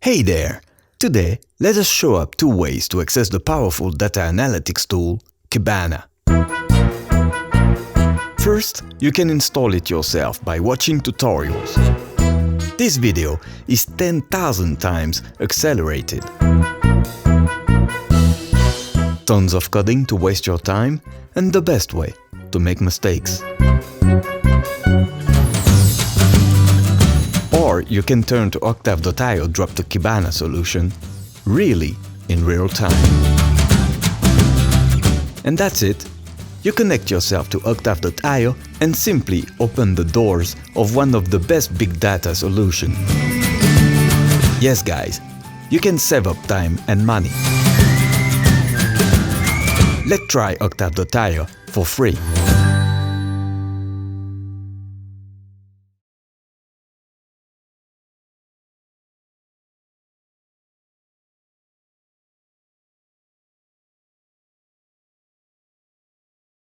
Hey there! Today, let us show up 2 ways to access the powerful data analytics tool, Kibana. First, you can install it yourself by watching tutorials. This video is 10,000 times accelerated. Tons of coding to waste your time, and the best way to make mistakes. Or you can turn to OCTAVEIO drop the Kibana solution, really in real time. And that's it. You connect yourself to OCTAVEIO and simply open the doors of one of the best big data solutions. Yes guys, you can save up time and money. Let's try OCTAVEIO for free.